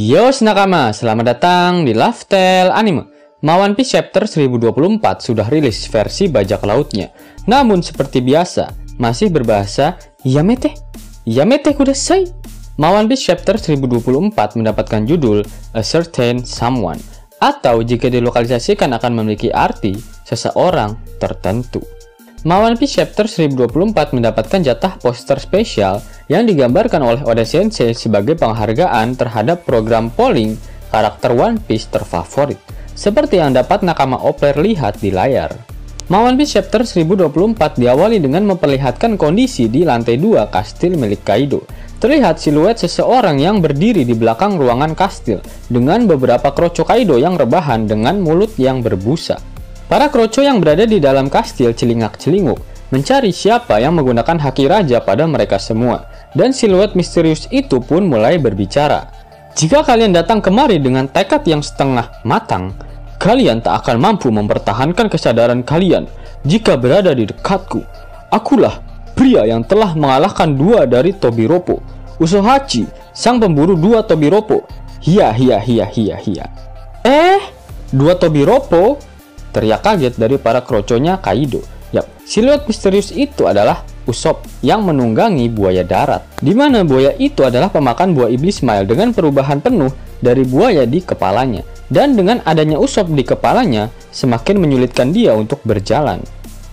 Yos nakama, selamat datang di Lifestyle Anime. One Piece Chapter 1024 sudah rilis versi bajak lautnya. Namun seperti biasa, masih berbahasa Yamete. Yamete kudasai. One Piece Chapter 1024 mendapatkan judul A Certain Someone, atau jika dilokalisasikan akan memiliki arti seseorang tertentu. One Piece Chapter 1024 mendapatkan jatah poster spesial yang digambarkan oleh Oda Sensei sebagai penghargaan terhadap program polling karakter One Piece terfavorit, seperti yang dapat nakama Opler lihat di layar. One Piece Chapter 1024 diawali dengan memperlihatkan kondisi di lantai 2 kastil milik Kaido. Terlihat siluet seseorang yang berdiri di belakang ruangan kastil dengan beberapa kroco Kaido yang rebahan dengan mulut yang berbusa. Para kroco yang berada di dalam kastil celingak-celinguk, mencari siapa yang menggunakan haki raja pada mereka semua, dan siluet misterius itu pun mulai berbicara. Jika kalian datang kemari dengan tekad yang setengah matang, kalian tak akan mampu mempertahankan kesadaran kalian jika berada di dekatku. Akulah pria yang telah mengalahkan 2 dari Tobiropo, Usohachi, sang pemburu 2 Tobiropo. Hia. 2 Tobiropo? Teriak kaget dari para kroconya Kaido. Yap, siluet misterius itu adalah Usopp yang menunggangi buaya darat, di mana buaya itu adalah pemakan buah iblis Smile dengan perubahan penuh dari buaya di kepalanya. Dan dengan adanya Usopp di kepalanya, semakin menyulitkan dia untuk berjalan.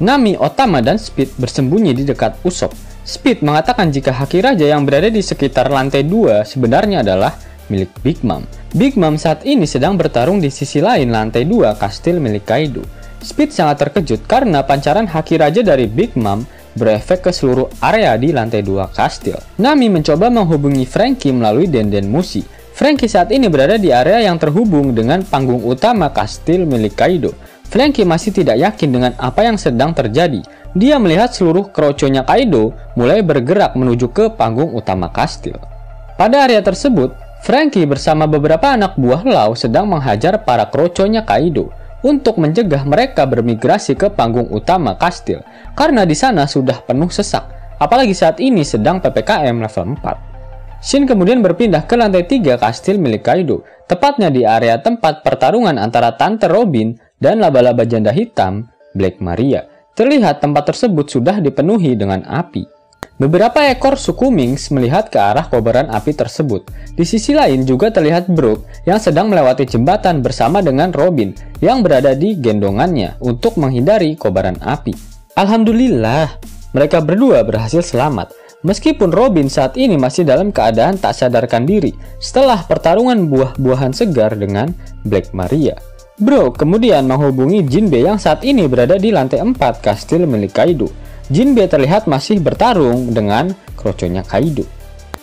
Nami, Otama, dan Speed bersembunyi di dekat Usopp. Speed mengatakan jika haki raja yang berada di sekitar lantai 2 sebenarnya adalah milik Big Mom. Big Mom saat ini sedang bertarung di sisi lain lantai 2 kastil milik Kaido. Speed sangat terkejut karena pancaran haki raja dari Big Mom berefek ke seluruh area di lantai 2 kastil. Nami mencoba menghubungi Franky melalui Denden Mushi. Franky saat ini berada di area yang terhubung dengan panggung utama kastil milik Kaido. Franky masih tidak yakin dengan apa yang sedang terjadi. Dia melihat seluruh kroconya Kaido mulai bergerak menuju ke panggung utama kastil. Pada area tersebut, Franky bersama beberapa anak buah Law sedang menghajar para kroconya Kaido untuk mencegah mereka bermigrasi ke panggung utama kastil, karena di sana sudah penuh sesak, apalagi saat ini sedang PPKM level 4. Shin kemudian berpindah ke lantai 3 kastil milik Kaido, tepatnya di area tempat pertarungan antara Tante Robin dan laba-laba janda hitam, Black Maria. Terlihat tempat tersebut sudah dipenuhi dengan api. Beberapa ekor suku Minks melihat ke arah kobaran api tersebut. Di sisi lain juga terlihat Brook yang sedang melewati jembatan bersama dengan Robin yang berada di gendongannya untuk menghindari kobaran api. Alhamdulillah, mereka berdua berhasil selamat. Meskipun Robin saat ini masih dalam keadaan tak sadarkan diri setelah pertarungan buah-buahan segar dengan Black Maria. Brook kemudian menghubungi Jinbe yang saat ini berada di lantai 4 kastil milik Kaido. Jinbe terlihat masih bertarung dengan kroconya Kaido.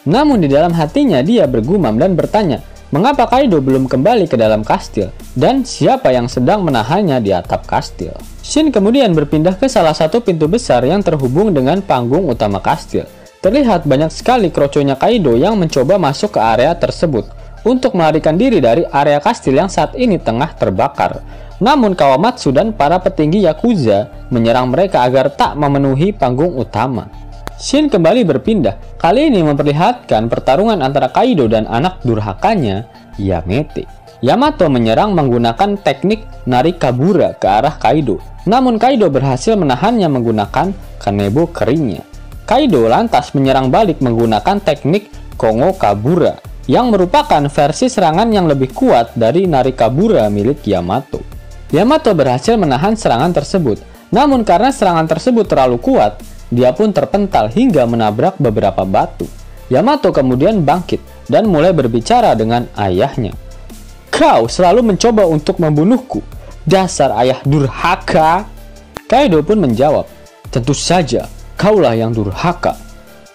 Namun di dalam hatinya dia bergumam dan bertanya, mengapa Kaido belum kembali ke dalam kastil dan siapa yang sedang menahannya di atap kastil. Shin kemudian berpindah ke salah satu pintu besar yang terhubung dengan panggung utama kastil. Terlihat banyak sekali kroconya Kaido yang mencoba masuk ke area tersebut untuk melarikan diri dari area kastil yang saat ini tengah terbakar. Namun Kawamatsu dan para petinggi Yakuza menyerang mereka agar tak memenuhi panggung utama. Shin kembali berpindah, kali ini memperlihatkan pertarungan antara Kaido dan anak durhakanya, Yamete. Yamato menyerang menggunakan teknik Narikabura ke arah Kaido, namun Kaido berhasil menahannya menggunakan kanebo keringnya. Kaido lantas menyerang balik menggunakan teknik Kongo Kabura, yang merupakan versi serangan yang lebih kuat dari Narikabura milik Yamato. Yamato berhasil menahan serangan tersebut, namun karena serangan tersebut terlalu kuat, dia pun terpental hingga menabrak beberapa batu. Yamato kemudian bangkit dan mulai berbicara dengan ayahnya. "Kau selalu mencoba untuk membunuhku, dasar ayah durhaka." Kaido pun menjawab, "Tentu saja, kaulah yang durhaka.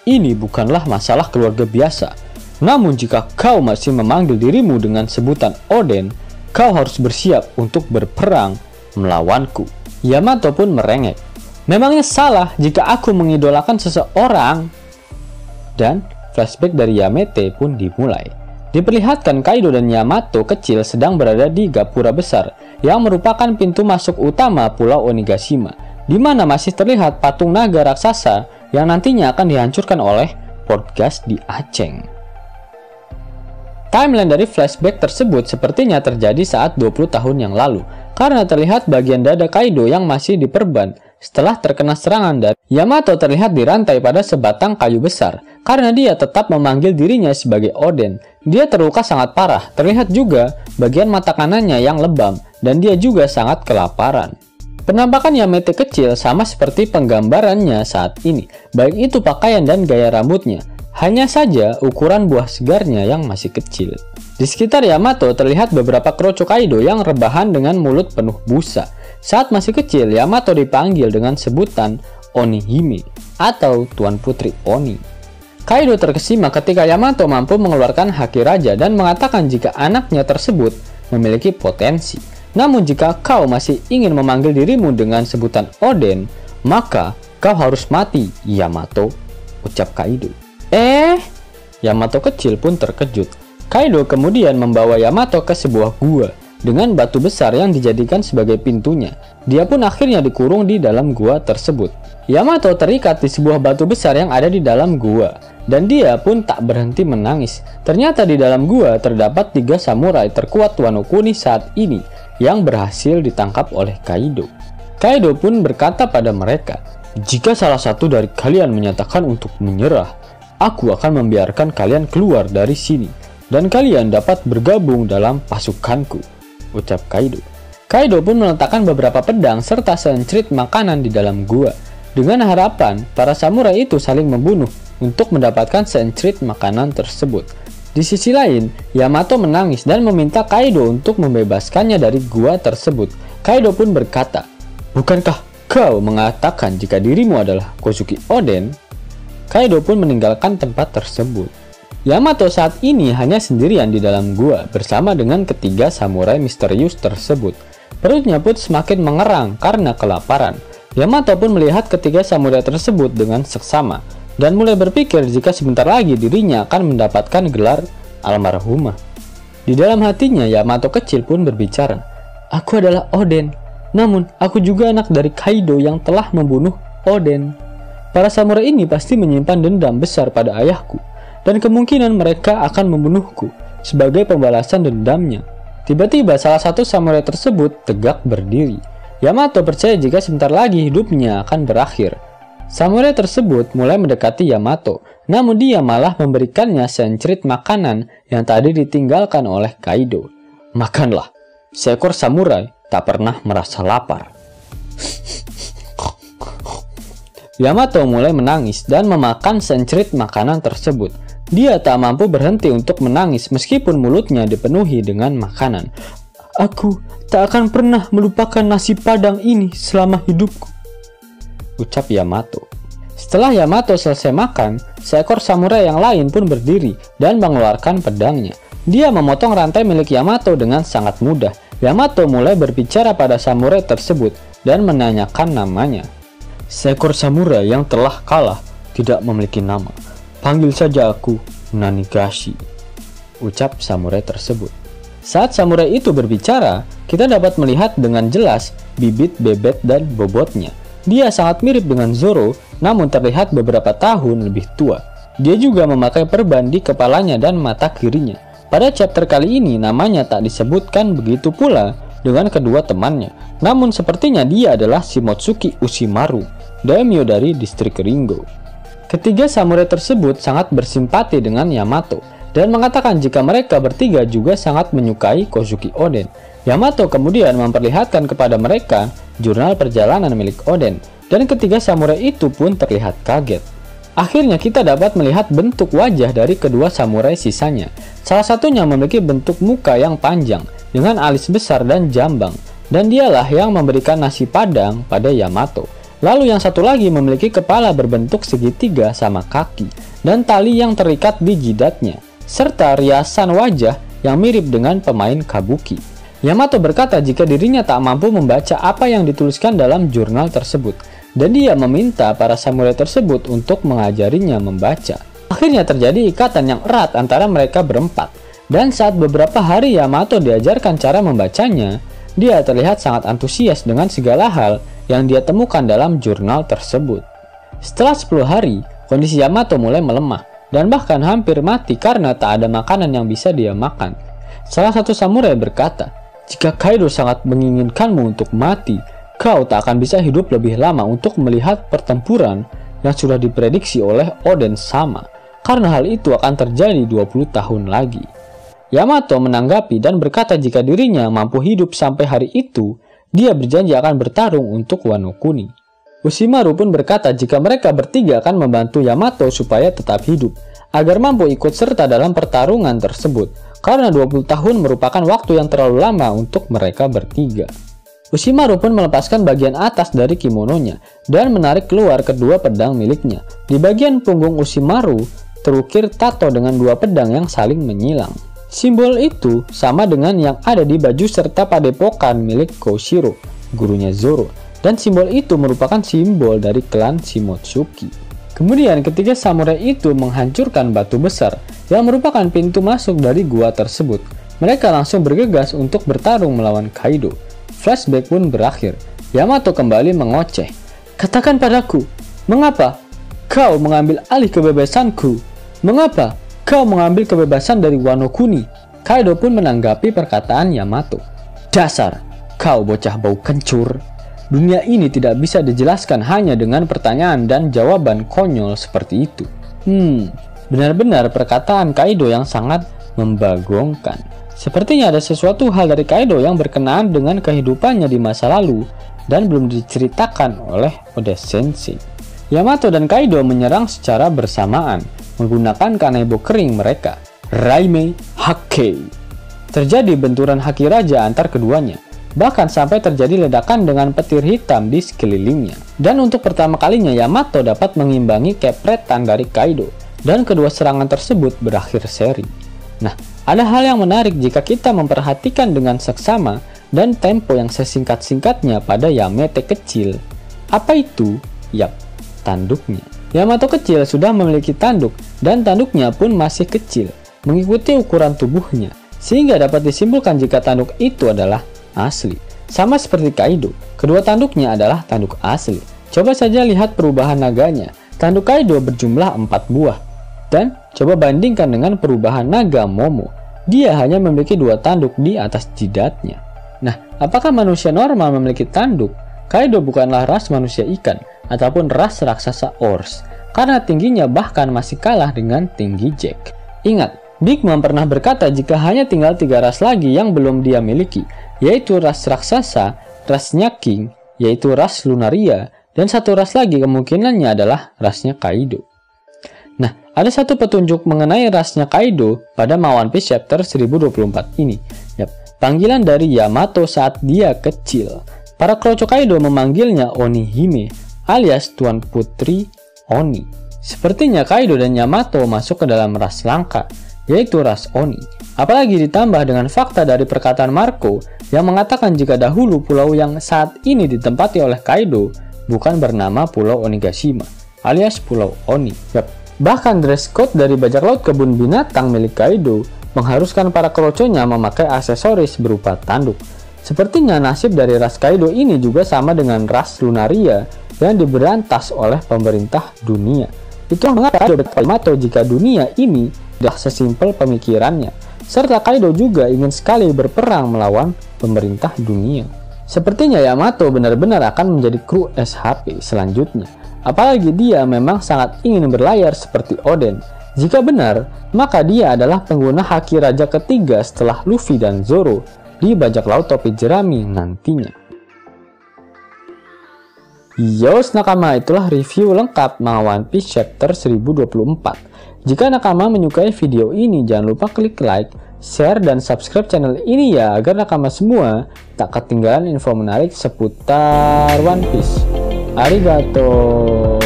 Ini bukanlah masalah keluarga biasa. Namun jika kau masih memanggil dirimu dengan sebutan Oden, kau harus bersiap untuk berperang melawanku." Yamato pun merengek. "Memangnya salah jika aku mengidolakan seseorang?" Dan flashback dari Yamete pun dimulai. Diperlihatkan Kaido dan Yamato kecil sedang berada di gapura besar yang merupakan pintu masuk utama Pulau Onigashima, di mana masih terlihat patung naga raksasa yang nantinya akan dihancurkan oleh Portgas di Aceh. Timeline dari flashback tersebut sepertinya terjadi saat 20 tahun yang lalu, karena terlihat bagian dada Kaido yang masih diperban setelah terkena serangan dan Yamato terlihat dirantai pada sebatang kayu besar karena dia tetap memanggil dirinya sebagai Oden. Dia terluka sangat parah, terlihat juga bagian mata kanannya yang lebam dan dia juga sangat kelaparan. Penampakan Yamete kecil sama seperti penggambarannya saat ini, baik itu pakaian dan gaya rambutnya. Hanya saja ukuran buah segarnya yang masih kecil. Di sekitar Yamato terlihat beberapa kroco Kaido yang rebahan dengan mulut penuh busa. Saat masih kecil, Yamato dipanggil dengan sebutan Onihime atau Tuan Putri Oni. Kaido terkesima ketika Yamato mampu mengeluarkan haki raja dan mengatakan jika anaknya tersebut memiliki potensi. Namun jika kau masih ingin memanggil dirimu dengan sebutan Oden, maka kau harus mati, Yamato, ucap Kaido. Yamato kecil pun terkejut. Kaido kemudian membawa Yamato ke sebuah gua dengan batu besar yang dijadikan sebagai pintunya. Dia pun akhirnya dikurung di dalam gua tersebut. Yamato terikat di sebuah batu besar yang ada di dalam gua, dan dia pun tak berhenti menangis. Ternyata di dalam gua terdapat 3 samurai terkuat Wano Kuni saat ini yang berhasil ditangkap oleh Kaido. Kaido pun berkata pada mereka, "Jika salah satu dari kalian menyatakan untuk menyerah, aku akan membiarkan kalian keluar dari sini, dan kalian dapat bergabung dalam pasukanku," ucap Kaido. Kaido pun meletakkan beberapa pedang serta sencrit makanan di dalam gua, dengan harapan para samurai itu saling membunuh untuk mendapatkan sencrit makanan tersebut. Di sisi lain, Yamato menangis dan meminta Kaido untuk membebaskannya dari gua tersebut. Kaido pun berkata, "Bukankah kau mengatakan jika dirimu adalah Kozuki Oden?" Kaido pun meninggalkan tempat tersebut. Yamato saat ini hanya sendirian di dalam gua bersama dengan ketiga samurai misterius tersebut. Perutnya pun semakin mengerang karena kelaparan. Yamato pun melihat ketiga samurai tersebut dengan seksama dan mulai berpikir jika sebentar lagi dirinya akan mendapatkan gelar almarhumah. Di dalam hatinya Yamato kecil pun berbicara, "Aku adalah Oden, namun aku juga anak dari Kaido yang telah membunuh Oden. Para samurai ini pasti menyimpan dendam besar pada ayahku, dan kemungkinan mereka akan membunuhku sebagai pembalasan dendamnya." Tiba-tiba salah satu samurai tersebut tegak berdiri. Yamato percaya jika sebentar lagi hidupnya akan berakhir. Samurai tersebut mulai mendekati Yamato, namun dia malah memberikannya sencrit makanan yang tadi ditinggalkan oleh Kaido. "Makanlah, seekor samurai tak pernah merasa lapar." Yamato mulai menangis dan memakan sencrit makanan tersebut. Dia tak mampu berhenti untuk menangis meskipun mulutnya dipenuhi dengan makanan. "Aku tak akan pernah melupakan nasi padang ini selama hidupku," ucap Yamato. Setelah Yamato selesai makan, seekor samurai yang lain pun berdiri dan mengeluarkan pedangnya. Dia memotong rantai milik Yamato dengan sangat mudah. Yamato mulai berbicara pada samurai tersebut dan menanyakan namanya. "Seekor samurai yang telah kalah tidak memiliki nama. Panggil saja aku Nanigashi," ucap samurai tersebut. Saat samurai itu berbicara, kita dapat melihat dengan jelas bibit, bebet, dan bobotnya. Dia sangat mirip dengan Zoro, namun terlihat beberapa tahun lebih tua. Dia juga memakai perban di kepalanya dan mata kirinya. Pada chapter kali ini namanya tak disebutkan, begitu pula dengan kedua temannya. Namun sepertinya dia adalah Shimotsuki Ushimaru, daimyo dari distrik Ringo. Ketiga samurai tersebut sangat bersimpati dengan Yamato dan mengatakan jika mereka bertiga juga sangat menyukai Kozuki Oden. Yamato kemudian memperlihatkan kepada mereka jurnal perjalanan milik Oden, dan ketiga samurai itu pun terlihat kaget. Akhirnya kita dapat melihat bentuk wajah dari kedua samurai sisanya. Salah satunya memiliki bentuk muka yang panjang dengan alis besar dan jambang, dan dialah yang memberikan nasi padang pada Yamato. Lalu yang satu lagi memiliki kepala berbentuk segitiga sama kaki dan tali yang terikat di jidatnya, serta riasan wajah yang mirip dengan pemain kabuki. Yamato berkata jika dirinya tak mampu membaca apa yang dituliskan dalam jurnal tersebut, dan dia meminta para samurai tersebut untuk mengajarinya membaca. Akhirnya terjadi ikatan yang erat antara mereka berempat, dan saat beberapa hari Yamato diajarkan cara membacanya, dia terlihat sangat antusias dengan segala hal yang dia temukan dalam jurnal tersebut. Setelah 10 hari, kondisi Yamato mulai melemah. dan bahkan hampir mati karena tak ada makanan yang bisa dia makan. Salah satu samurai berkata, "Jika Kaido sangat menginginkanmu untuk mati, kau tak akan bisa hidup lebih lama untuk melihat pertempuran yang sudah diprediksi oleh Oden sama, karena hal itu akan terjadi 20 tahun lagi." Yamato menanggapi dan berkata jika dirinya mampu hidup sampai hari itu, dia berjanji akan bertarung untuk Wano Kuni. Orochimaru pun berkata jika mereka bertiga akan membantu Yamato supaya tetap hidup, agar mampu ikut serta dalam pertarungan tersebut, karena 20 tahun merupakan waktu yang terlalu lama untuk mereka bertiga. Orochimaru pun melepaskan bagian atas dari kimononya dan menarik keluar kedua pedang miliknya. Di bagian punggung Orochimaru terukir tato dengan dua pedang yang saling menyilang. Simbol itu sama dengan yang ada di baju serta padepokan milik Koshiro, gurunya Zoro, dan simbol itu merupakan simbol dari klan Shimotsuki. Kemudian ketiga samurai itu menghancurkan batu besar yang merupakan pintu masuk dari gua tersebut. Mereka langsung bergegas untuk bertarung melawan Kaido. Flashback pun berakhir. Yamato kembali mengoceh. "Katakan padaku, mengapa kau mengambil alih kebebasanku? Mengapa kau mengambil kebebasan dari Wano Kuni?" Kaido pun menanggapi perkataan Yamato. "Dasar, kau bocah bau kencur. Dunia ini tidak bisa dijelaskan hanya dengan pertanyaan dan jawaban konyol seperti itu." Benar-benar perkataan Kaido yang sangat membagongkan. Sepertinya ada sesuatu hal dari Kaido yang berkenaan dengan kehidupannya di masa lalu dan belum diceritakan oleh Oda Sensei. Yamato dan Kaido menyerang secara bersamaan menggunakan kanebo kering mereka, Raime Hake. Terjadi benturan haki raja antar keduanya, bahkan sampai terjadi ledakan dengan petir hitam di sekelilingnya. Dan untuk pertama kalinya Yamato dapat mengimbangi kepretan dari Kaido, dan kedua serangan tersebut berakhir seri. Nah, ada hal yang menarik jika kita memperhatikan dengan seksama dan tempo yang sesingkat-singkatnya pada Yamete kecil. Apa itu? Yap, tanduknya. Yamato kecil sudah memiliki tanduk dan tanduknya pun masih kecil, mengikuti ukuran tubuhnya, sehingga dapat disimpulkan jika tanduk itu adalah asli. Sama seperti Kaido, kedua tanduknya adalah tanduk asli. Coba saja lihat perubahan naganya. Tanduk Kaido berjumlah 4 buah. Dan coba bandingkan dengan perubahan naga Momo. Dia hanya memiliki 2 tanduk di atas jidatnya. Nah, apakah manusia normal memiliki tanduk? Kaido bukanlah ras manusia ikan ataupun ras raksasa Ors, karena tingginya bahkan masih kalah dengan tinggi Jack. Ingat, Big Mom pernah berkata jika hanya tinggal 3 ras lagi yang belum dia miliki, yaitu ras raksasa, rasnya King, yaitu ras Lunaria, dan 1 ras lagi kemungkinannya adalah rasnya Kaido. Nah, ada satu petunjuk mengenai rasnya Kaido pada One Piece chapter 1024 ini. Yap, panggilan dari Yamato saat dia kecil. Para kroco Kaido memanggilnya Onihime, alias Tuan Putri Oni. Sepertinya Kaido dan Yamato masuk ke dalam ras langka, yaitu ras Oni. Apalagi ditambah dengan fakta dari perkataan Marco yang mengatakan jika dahulu pulau yang saat ini ditempati oleh Kaido bukan bernama Pulau Onigashima, alias Pulau Oni. Yap. Bahkan dress code dari bajak laut kebun binatang milik Kaido mengharuskan para kroconya memakai aksesoris berupa tanduk. Sepertinya nasib dari ras Kaido ini juga sama dengan ras Lunaria yang diberantas oleh pemerintah dunia. Itu mengapa Kaido berkata Yamato jika dunia ini tidak sesimpel pemikirannya, serta Kaido juga ingin sekali berperang melawan pemerintah dunia. Sepertinya Yamato benar-benar akan menjadi kru SHP selanjutnya. Apalagi dia memang sangat ingin berlayar seperti Oden. Jika benar, maka dia adalah pengguna haki raja ketiga setelah Luffy dan Zoro di bajak laut topi jerami nantinya. Yos nakama, itulah review lengkap One Piece chapter 1024. Jika nakama menyukai video ini, jangan lupa klik like, share, dan subscribe channel ini ya, agar nakama semua tak ketinggalan info menarik seputar One Piece. Arigato.